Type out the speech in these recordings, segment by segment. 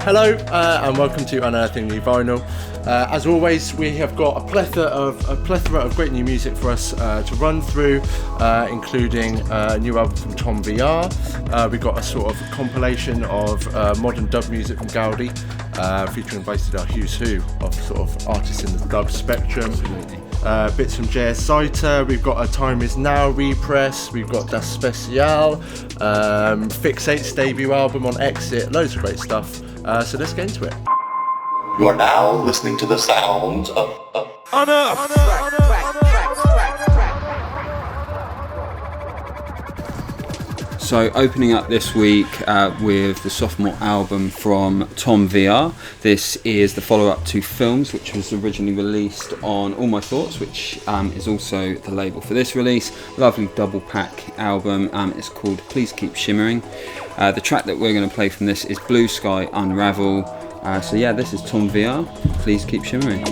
Hello and welcome to Unearthing New Vinyl. As always, we have got a plethora of great new music for us to run through, including a new album from Tom VR. We've got a sort of compilation of modern dub music from Gaudi, featuring basically our who's who of sort of artists in the dub spectrum. Absolutely. Bits from Zeiter. We've got a Time Is Now repress. We've got Das SPEZIAL, Fixate's debut album on Exit. Loads of great stuff. So let's get into it. You are now listening to the sounds of Unearthed. So opening up this week with the sophomore album from Tom VR. This is the follow-up to Films, which was originally released on All My Thoughts, which is also the label for this release. Lovely double pack album. It's called Please Keep Shimmering. The track that we're going to play from this is Blue Sky Unravel. So yeah, this is Tom VR. Please Keep Shimmering.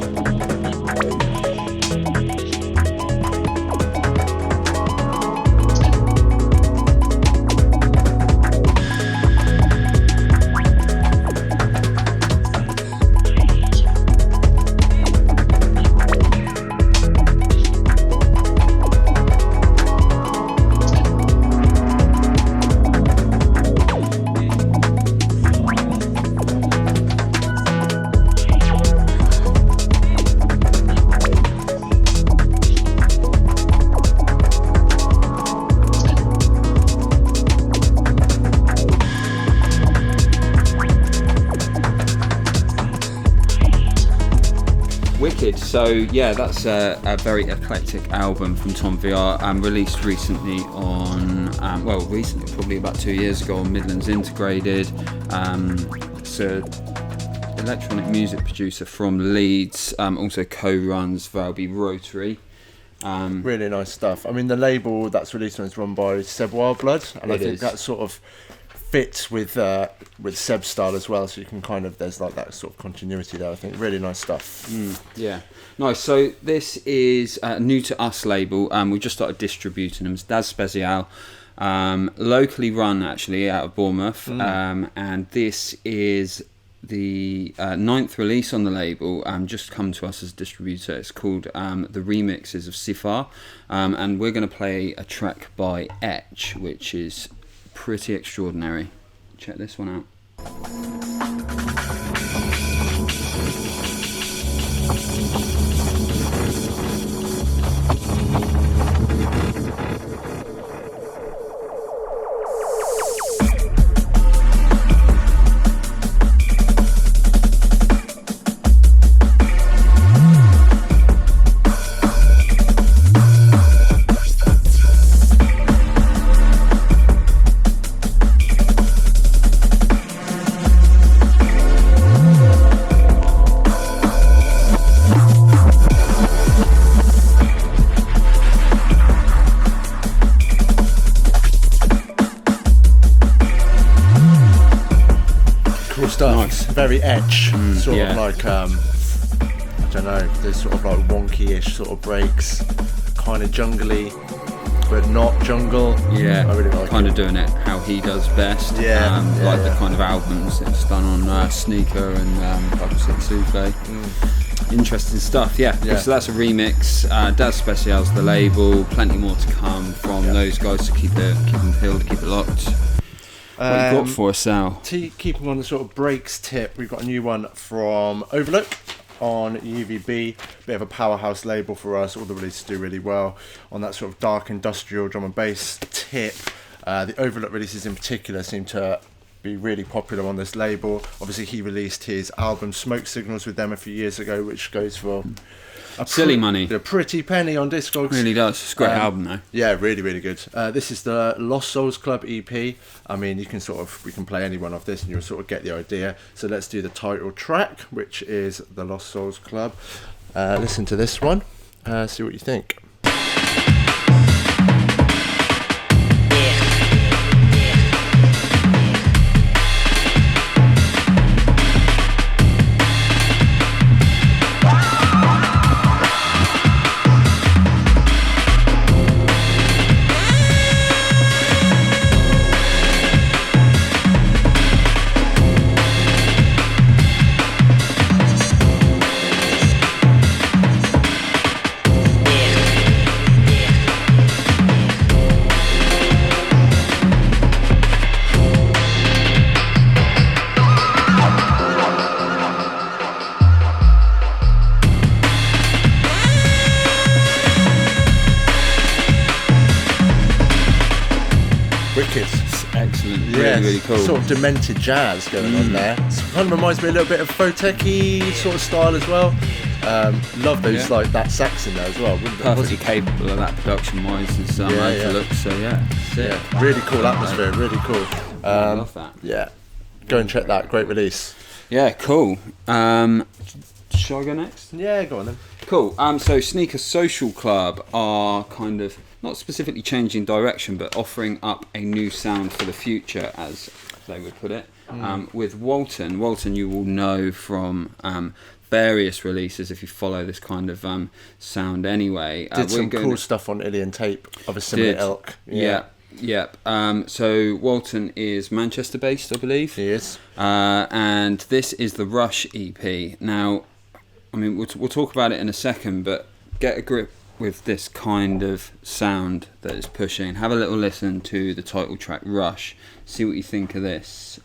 So yeah, that's a very eclectic album from Tom VR, released recently on, recently, probably about 2 years ago on Midlands Integrated. It's an electronic music producer from Leeds, also co-runs Valby Rotary. Really nice stuff. I mean, the label that's released on is run by Seb Wildblood, and I think that sort of fits with Seb's style as well, so you can kind of, there's like that sort of continuity there. I think really nice stuff. Yeah, nice. So this is a new to us label. We just started distributing them. It's Das SPEZIAL, locally run actually out of Bournemouth, and this is the 9th release on the label. Just come to us as a distributor. It's called the Remixes of Sifar, and we're going to play a track by Etch, which is pretty extraordinary. Check this one out. Nice. Very Edge, sort of like, I don't know, there's sort of like wonky-ish sort of breaks, kind of jungly, but not jungle. Yeah, I really like kind of doing it how he does best. The kind of albums it's done on Sneaker and Bubble Six Souffle. Interesting stuff, yeah. So that's a remix. Das SPEZIAL's the label. Plenty more to come from those guys to keep them peeled, keep it locked. What you got for us, Sal? Keeping on the sort of breaks tip, we've got a new one from Overlook on UVB. Bit of a powerhouse label for us. All the releases do really well on that sort of dark industrial drum and bass tip. The Overlook releases in particular seem to be really popular on this label. Obviously, he released his album Smoke Signals with them a few years ago, which goes for silly money. A pretty penny on Discogs. Really does. It's a great album though. Yeah, really, really good. This is the Lost Souls Club EP. I mean, we can play any one of this and you'll sort of get the idea. So let's do the title track, which is the Lost Souls Club. Listen to this one. See what you think. really cool. Sort of demented jazz going on there. It kind of reminds me a little bit of Photech-y sort of style as well. Love those like that sax in there as well. Perfectly capable of that production-wise and some Overlook. So really cool atmosphere. Really cool. I love that. Yeah, go and check that. Great release. Yeah, cool. Shall I go next? Yeah, go on then. Cool. So Sneaker Social Club are kind of not specifically changing direction, but offering up a new sound for the future, as they would put it. With Walton. Walton, you will know from various releases if you follow this kind of sound anyway. Did some cool stuff on Alien Tape of a similar ilk. Yep. So Walton is Manchester based, I believe. He is. And this is the Rush EP. Now, I mean, we'll talk about it in a second, but get a grip with this kind of sound that it's pushing. Have a little listen to the title track, Rush. See what you think of this.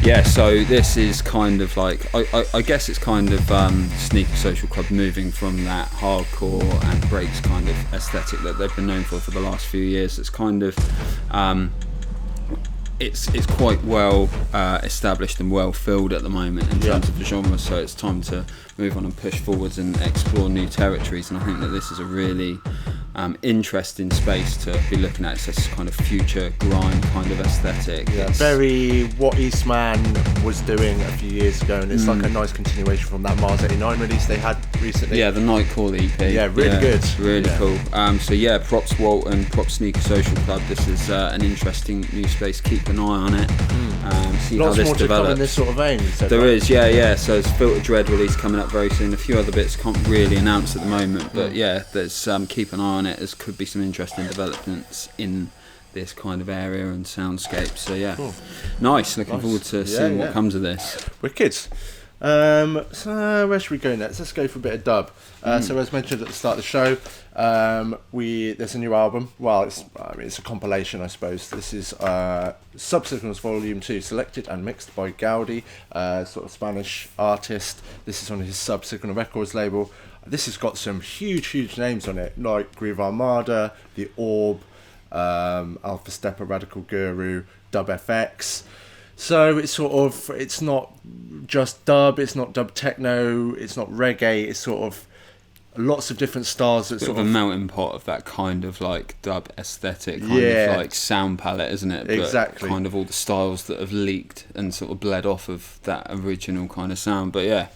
Yeah, so this is kind of like, I guess it's kind of Sneaker Social Club moving from that hardcore and breaks kind of aesthetic that they've been known for the last few years. It's kind of, it's quite well established and well filled at the moment in terms of the genre, so it's time to move on and push forwards and explore new territories, and I think that this is a really interesting space to be looking at. It's this kind of future grime kind of aesthetic. Yeah, very what Eastman was doing a few years ago, and it's like a nice continuation from that Mars 89 release they had recently. Yeah, the Nightcall EP. Yeah, really good. Really cool. So yeah, props Walton, props Sneaker Social Club. This is an interesting new space. Keep an eye on it. See Lots how this more to develops. come in this sort of vein. There is, yeah. So there's Filter Dread release coming up very soon. A few other bits can't really announce at the moment, but yeah, there's keep an eye on it. There could be some interesting developments in this kind of area and soundscape. So yeah, nice. Looking forward to seeing what comes of this. Wicked. So where should we go next? Let's go for a bit of dub. So as mentioned at the start of the show, there's a new album. Well, it's a compilation, I suppose. This is Subsignals Volume 2, selected and mixed by Gaudi, sort of Spanish artist. This is on his Subsignal Records label. This has got some huge names on it, like Groove Armada, The Orb, Alpha Stepper, Radical Guru, Dub FX. So it's not just dub, it's not dub techno, it's not reggae, it's sort of lots of different styles. That sort of a melting pot of that kind of like dub aesthetic, kind of like sound palette, isn't it? But exactly. Kind of all the styles that have leaked and sort of bled off of that original kind of sound. But yeah,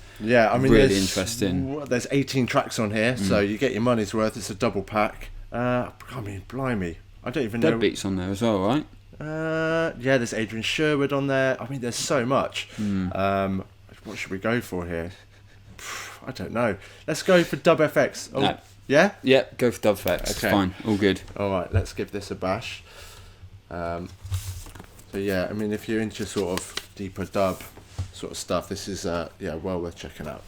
I mean, really interesting. There's 18 tracks on here, so you get your money's worth. It's a double pack. I mean, blimey, I don't even know. Dead Beats on there as well, right? Yeah, there's Adrian Sherwood on there. I mean, there's so much. What should we go for here? I don't know. Let's go for Dub FX. Oh, no. Yeah? Yeah, go for Dub FX. Okay. Fine, all good. All right, let's give this a bash. So yeah, I mean, if you're into sort of deeper dub sort of stuff, this is well worth checking out.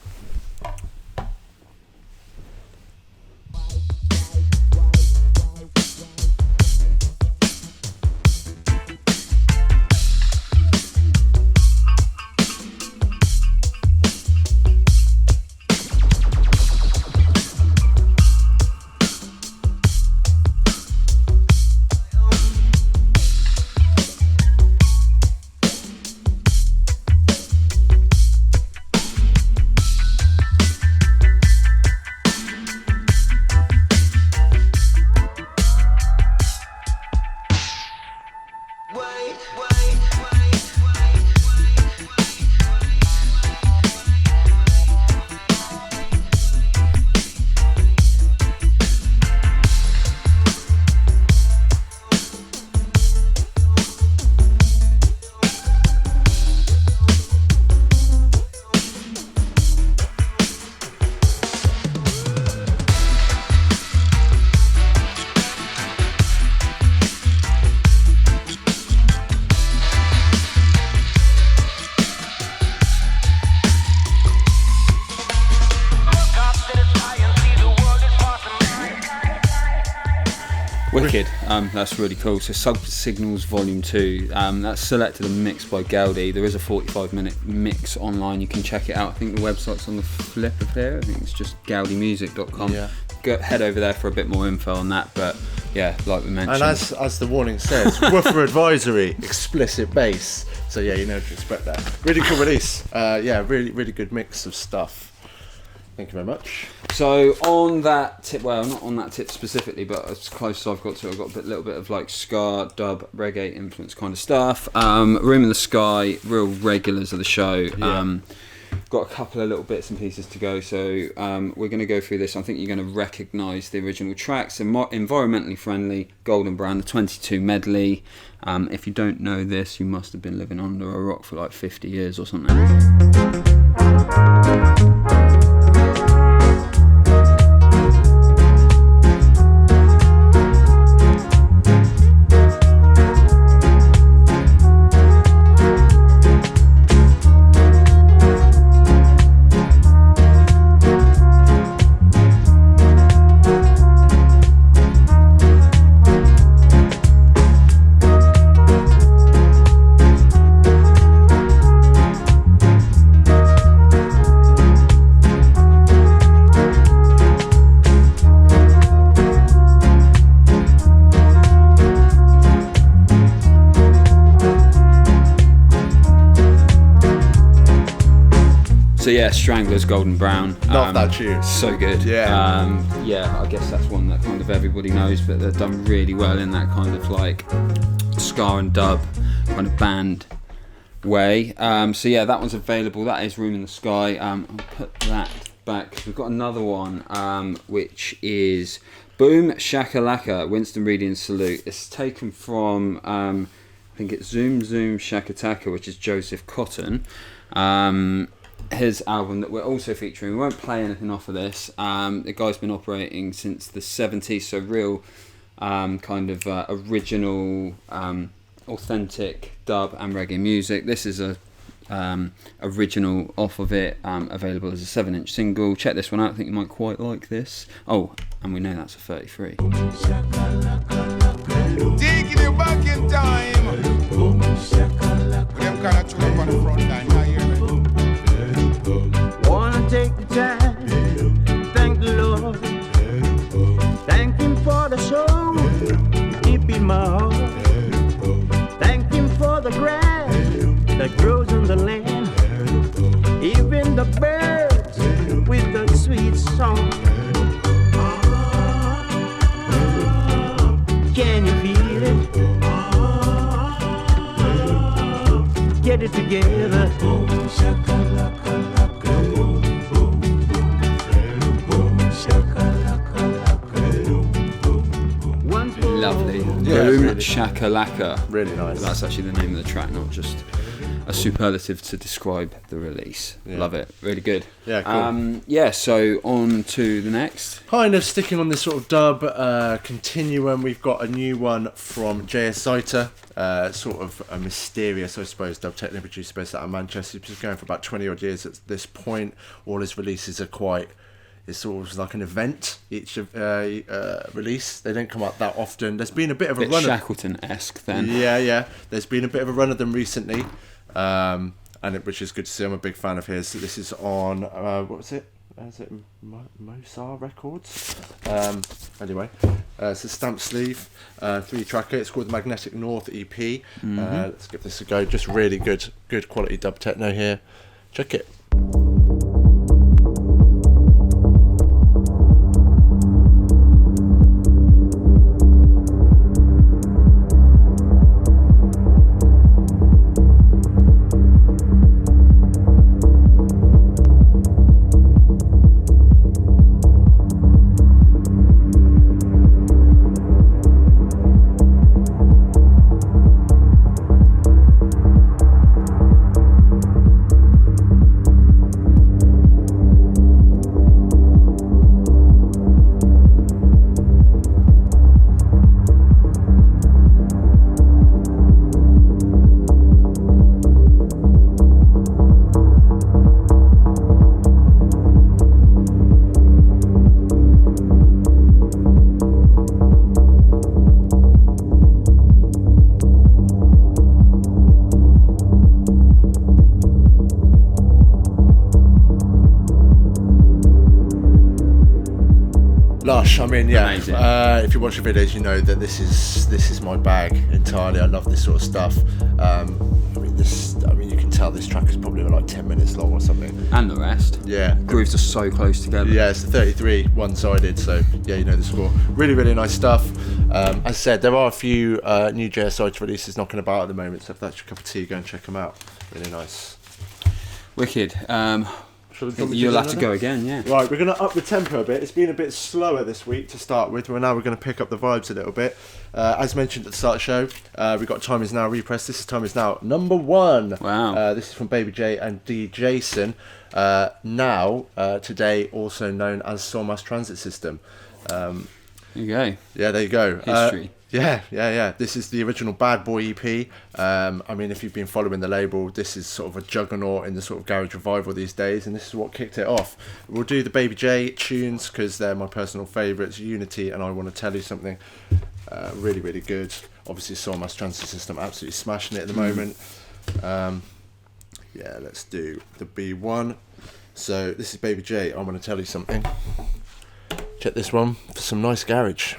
That's really cool. So Sub Signals Volume 2, that's selected and mixed by Gaudi. There is a 45-minute mix online, you can check it out. I think the website's on the flip of here. I think it's just gaudimusic.com. Yeah. Go head over there for a bit more info on that, but yeah, like we mentioned. And as the warning says, woofer advisory, explicit bass. So yeah, you know to expect that. Really cool release. Yeah, really good mix of stuff. Thank you very much. So on that tip, well, not on that tip specifically, but as close as I've got to it, I've got a little bit of like ska, dub, reggae influence kind of stuff. Room in the Sky, real regulars of the show. Yeah. Got a couple of little bits and pieces to go, so we're going to go through this. I think you're going to recognise the original tracks. Environmentally friendly, Golden Brown, the 22 medley. If you don't know this, you must have been living under a rock for like 50 years or something. So yeah, Stranglers, Golden Brown. Love that tune. So good. Yeah. Yeah, I guess that's one that kind of everybody knows, but they've done really well in that kind of like ska and dub kind of band way. So yeah, that one's available. That is Room in the Sky. I'll put that back because we've got another one, which is Boom Shacka Lacka, Winston Reedy and Salute. It's taken from I think it's Zoom Shaka Taka, which is Joseph Cotton. His album that we're also featuring. We won't play anything off of this. The guy's been operating since the 70s, so real kind of original, authentic dub and reggae music. This is a original off of it, available as a 7-inch single. Check this one out, I think you might quite like this. Oh, and we know that's a 33. Taking you back in time. With them kind of tune up on the front line. Now you hear me? Wanna take the time, thank the Lord, thank Him for the soul, deep in my heart, thank Him for the grass that grows on the land, even the birds with the sweet song. Can you feel it? Get it together. Lovely. Yeah, Boom really. Shaka Lacka. Really nice. That's actually the name of the track, not just a superlative to describe the release. Yeah. Love it. Really good. Yeah, cool. Yeah, so on to the next. Kind of sticking on this sort of dub continuum, we've got a new one from JS Zeiter, sort of a mysterious, I suppose, dub techno producer based out of Manchester. He's been going for about 20 odd years at this point. All his releases are quite, it's sort of like an event, each release. They don't come out that often. There's been a bit of a run Shackleton-esque then. Yeah. There's been a bit of a run of them recently, which is good to see. I'm a big fan of his. This is on what was it? Is it Mosar Records? Anyway, it's a stamp sleeve, 3-tracker. It's called the Magnetic North EP. Mm-hmm. Let's give this a go. Just really good quality dub techno here. Check it. Lush. I mean, yeah. Amazing. If you watch the videos, you know that this is my bag entirely. I love this sort of stuff. I mean, you can tell this track is probably like 10 minutes long or something. And the rest. Yeah. Grooves are so close together. Yeah, it's the 33 one-sided, so yeah, you know the score. Really, really nice stuff. As I said, there are a few new JS releases knocking about at the moment, so if that's your cup of tea, go and check them out. Really nice. Wicked. You'll have to go again, yeah. Right, we're going to up the tempo a bit. It's been a bit slower this week to start with. We're going to pick up the vibes a little bit. As mentioned at the start of the show, we've got Time Is Now repressed. This is Time Is Now number 1. Wow. This is from Baby J and D. Jason. Today also known as Soul Mass Transit System. There you go. Yeah, there you go. History. Yeah. This is the original Bad Boy EP. I mean, if you've been following the label, this is sort of a juggernaut in the sort of garage revival these days, and this is what kicked it off. We'll do the Baby J tunes because they're my personal favourites, Unity and I Want to Tell You Something. Really, really good. Obviously, Soul Mass Transit System absolutely smashing it at the moment. Let's do the B1. So this is Baby J, I Want to Tell You Something. Check this one for some nice garage.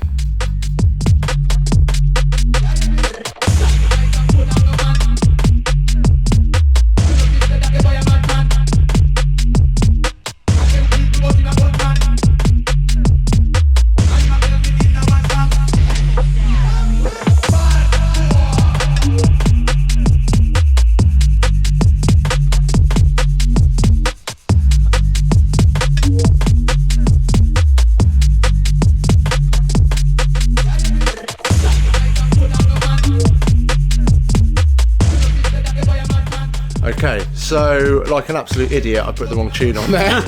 Okay, so like an absolute idiot, I put the wrong tune on there.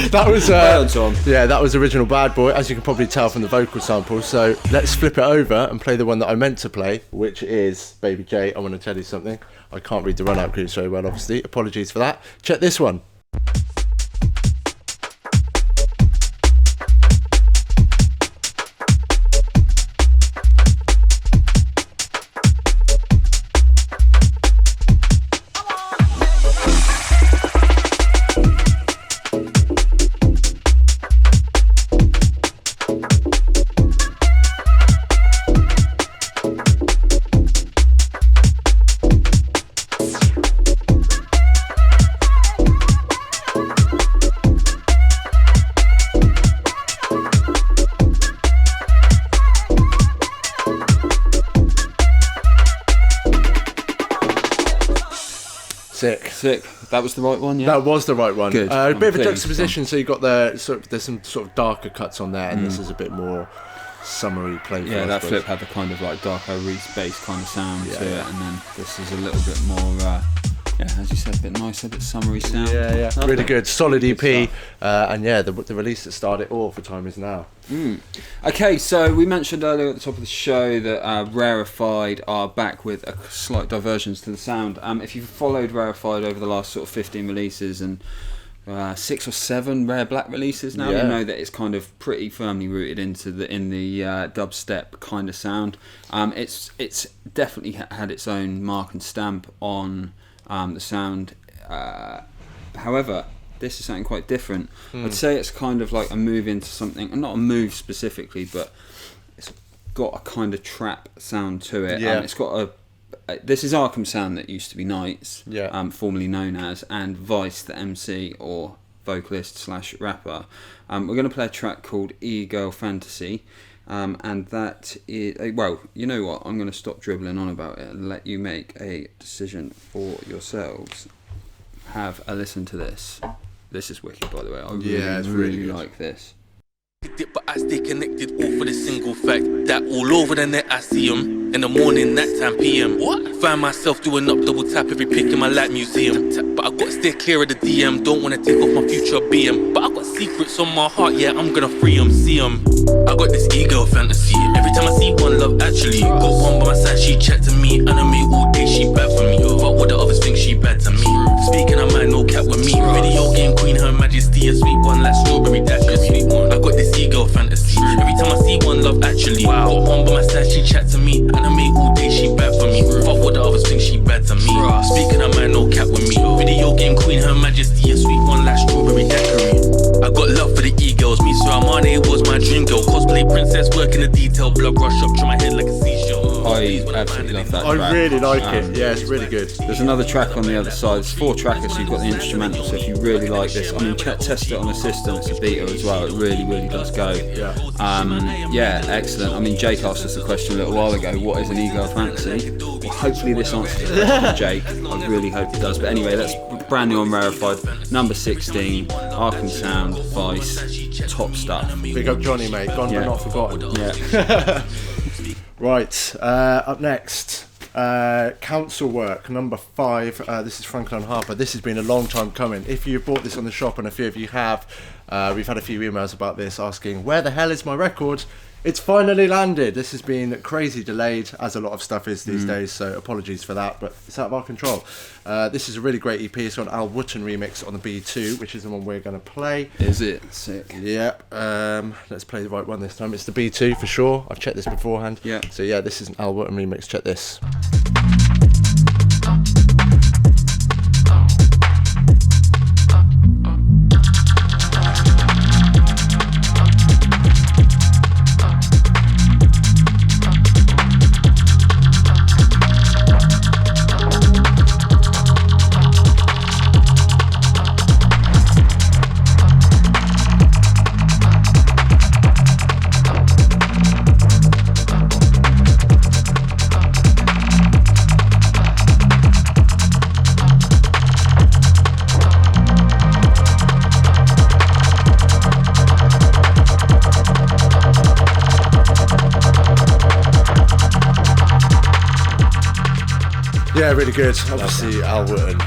That was that was original Bad Boy, as you can probably tell from the vocal sample. So let's flip it over and play the one that I meant to play, which is Baby J, I Want to Tell You Something. I can't read the run-out clues very well, obviously. Apologies for that. Check this one. Sick. That was the right one, yeah? That was the right one. Good. A bit of a juxtaposition, so you got there's some sort of darker cuts on there, and this is a bit more summery, playful. Yeah, that flip had the kind of like darker Reese bass kind of sound to it, and then this is a little bit more, as you said, a bit nicer, a bit summery sound. Yeah. Lovely. Really good. Solid EP, and the release that started it all for Time Is Now. Okay, so we mentioned earlier at the top of the show that Rarefied are back with a slight diversions to the sound. If you've followed Rarefied over the last sort of 15 releases and 6 or 7 Rare Black releases now, you know that it's kind of pretty firmly rooted into the dubstep kind of sound. It's definitely had its own mark and stamp on the sound. However, this is something quite different. I'd say it's kind of like a move into something, and not a move specifically, but it's got a kind of trap sound to it. It's got this is Arkham sound that used to be Knights, formerly known as, and Vice, the MC or vocalist / rapper. We're going to play a track called E-Girl Fantasy, and that is, well, you know what, I'm going to stop dribbling on about it and let you make a decision for yourselves. Have a listen to this. This is wicked, by the way. I really like this. But I stay connected, all for the single fact that all over the net I see them. In the morning, nighttime, PM. What? Find myself doing up double tap every pic in my light museum. But I gotta stay clear of the DM, don't wanna take off my future BM. But I got secrets on my heart, yeah, I'm gonna free them, see them. I got this e-girl fantasy, every time I see one, love actually. Got one by my side, she chat to me, anime all day, she bad for me. But what the others think she bad to me. Speaking of mind, no cat with me. Video game queen, her majesty, a sweet one like strawberry daiquiri. I got this e-girl fantasy, every time I see one, love actually. Got one by my side, she chat to me, anime all day, she bad for me. But what the others think she bad to me. Speaking of mind, no cat with me. Video game queen, her majesty, a sweet one like strawberry daiquiri. I got love for the e-girls, me so Amane was my dream girl. tell blood rush up, try my head like a seashell. I absolutely love that track. I really like it. Yeah, it's really good. There's another track on the other side. It's 4 trackers, so you've got the instrumental. So if you really like this, I mean, test it on a system. It's a beta as well. It really, really does go. Yeah, excellent. I mean, Jake asked us a question a little while ago. What is an e-girl fantasy? Well, hopefully this answers the question, Jake. I really hope it does. But anyway, that's brand new on Rarefied. Number 16, Arkham Sound, Vice, top stuff. Big up Johnny, mate. Gone but not forgotten. Yeah. Right, up next, Council Work, number 5. This is Frankel and Harper. This has been a long time coming. If you bought this on the shop, and a few of you have, we've had a few emails about this asking, where the hell is my record? It's finally landed. This has been crazy delayed, as a lot of stuff is these days, so apologies for that, but it's out of our control. This is a really great EP. It's got an Wootton remix on the B2, which is the one we're going to play. Is it? Sick. Yep. Let's play the right one this time. It's the B2 for sure. I've checked this beforehand. Yeah. So yeah, this is an Wootton remix. Check this. Yeah, really good. Obviously, Wootton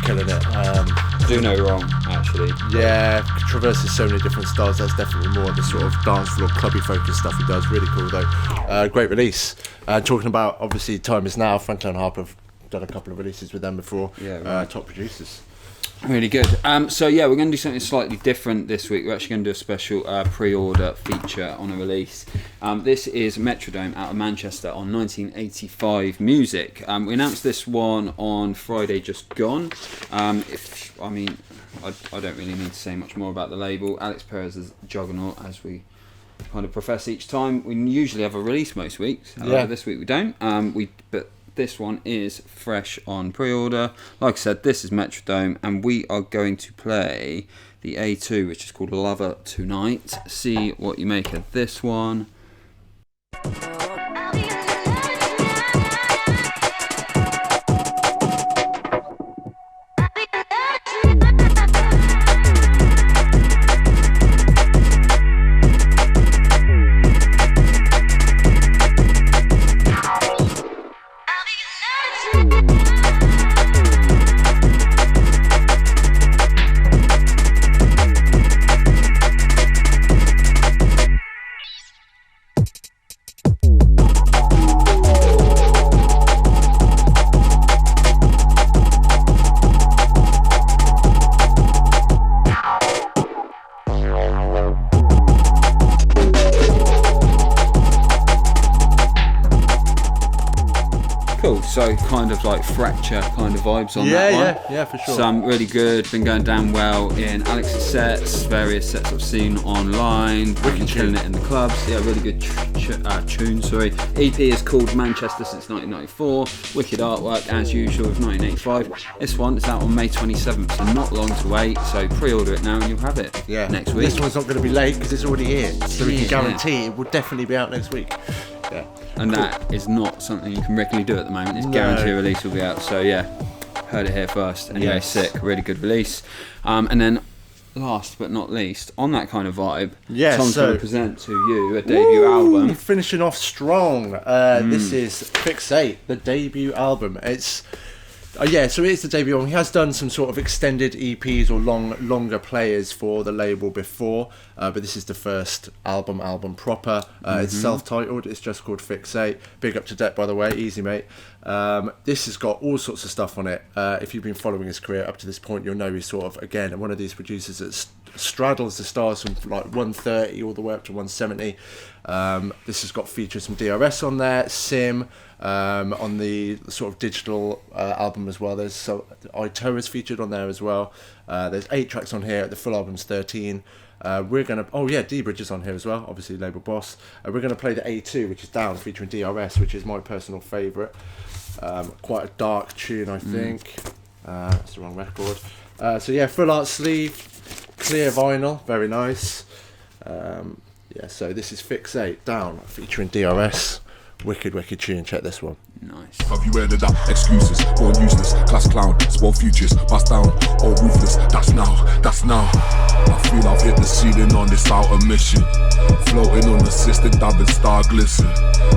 killing it. Do no wrong, actually. Yeah, traverses so many different styles. That's definitely more of the sort of dance floor, clubby focused stuff he does. Really cool though. Great release. Talking about, obviously, Time Is Now. Frankel and Harper have done a couple of releases with them before. Yeah, right. Top producers. Really good. So yeah, we're going to do something slightly different this week. We're actually going to do a special pre-order feature on a release. This is Metrodome out of Manchester on 1985 music. We announced this one on Friday just gone. I don't really need to say much more about the label. Alex Perez is a juggernaut, as we kind of profess each time. We usually have a release most weeks. This week we don't. But this one is fresh on pre-order. Like I said, this is Metrodome, and we are going to play the A2, which is called Lover Tonight. See what you make of this one. So kind of like Fracture kind of vibes on that one. Yeah, for sure. Some really good, been going down well in Alex's sets, various sets I've seen online, been killing it in the clubs. Yeah, really good tune, sorry. EP is called Manchester since 1994, wicked artwork as usual of 1985. This one is out on May 27th, so not long to wait, so pre-order it now and you'll have it next week. This one's not going to be late because it's already here, so we can guarantee it will definitely be out next week. Yeah. And that is not something you can regularly do at the moment. It's guaranteed release will be out. So yeah, heard it here first. Anyway, sick, really good release. And then last but not least, on that kind of vibe, Tom's going to present to you a debut album. Finishing off strong. This is Fixate, the debut album. It's so it is the debut album. He has done some sort of extended EPs or longer players for the label before, but this is the first album proper. It's self-titled. It's just called Fixate. Big up to Det, by the way. Easy, mate. This has got all sorts of stuff on it. If you've been following his career up to this point, you'll know he's sort of, again, one of these producers that straddles the stars from like 130 all the way up to 170. This has got features from DRS on there, Sim, on the sort of digital album as well. There's Ito is featured on there as well. There's 8 tracks on here. The full album's 13. We're gonna. Oh yeah, D-Bridge is on here as well. Obviously, label boss. We're gonna play the A2, which is Down, featuring DRS, which is my personal favourite. Quite a dark tune, I think. That's the wrong record. So yeah, full art sleeve, clear vinyl, very nice. Yeah, so this is Fixate, Down, featuring DRS. Wicked tune. Check this one. Nice. Have you heard of that? Excuses, born useless, class clown, spoil futures, bust down, all ruthless, that's now. I feel I've hit the ceiling on this outer mission. Floating on the system, dabbing star glisten.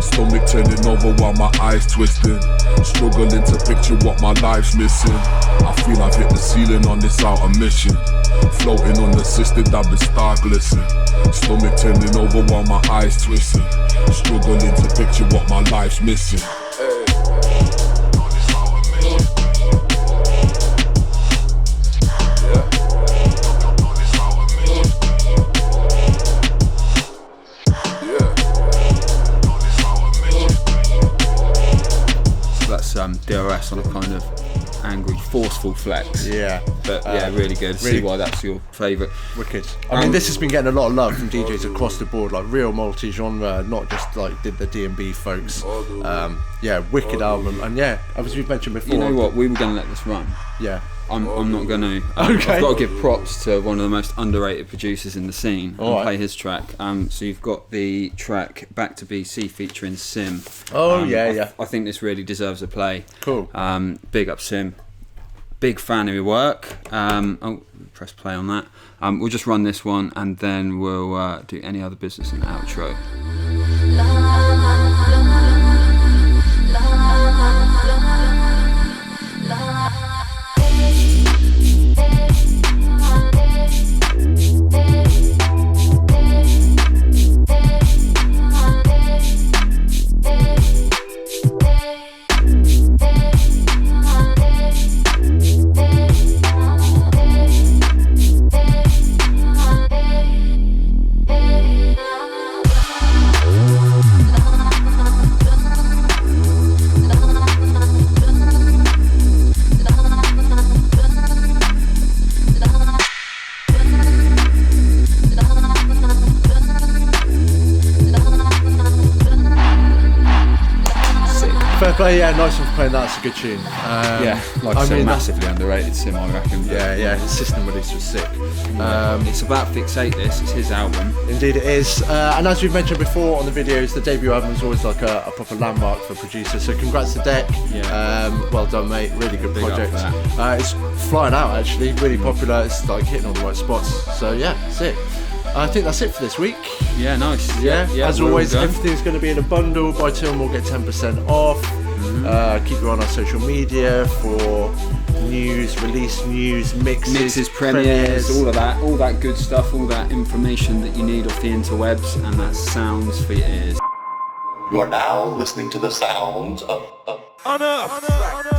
Stomach turning over while my eyes twisting. Struggling to picture what my life's missing. I feel I've hit the ceiling on this outer mission. Floating on the system, dabbing star glisten. Stomach turning over while my eyes twisting. Struggling to picture what my life's missing. DRS on a kind of angry, forceful flex. Yeah. But yeah, really good. Really See why that's your favourite. Wicked. I mean, this has been getting a lot of love from DJs across the board, like real multi-genre, not just like did the D&B folks. Yeah, wicked album. And yeah, as we've mentioned before. You know what? We were going to let this run. Yeah. I'm not going to. Okay. I've got to give props to one of the most underrated producers in the scene and Alright. play his track. So you've got the track Back to BC featuring Sim. Oh, yeah. I think this really deserves a play. Cool. Big up Sim. Big fan of your work. Press play on that. We'll just run this one and then we'll do any other business in the outro. Yeah, nice one for playing that. It's a good tune. I said, massively underrated Sim, I reckon. Yeah, his system release was sick. It's about Fixate this, it's his album. Indeed it is. And as we've mentioned before on the videos, the debut album is always like a proper landmark for producers. So congrats to Deck. Yeah. Well done, mate. Really good Big up project. for that. It's flying out actually, really popular. It's like hitting all the right spots. So yeah, sick. I think that's it for this week. Yeah, nice. Yeah. As always, everything's going to be in a bundle. Buy two or more, get 10% off. Keep you on our social media for news, release news, mixes, premieres, all that good stuff, all that information that you need off the interwebs, and that sounds for your ears. You are now listening to the sounds of Unearthed.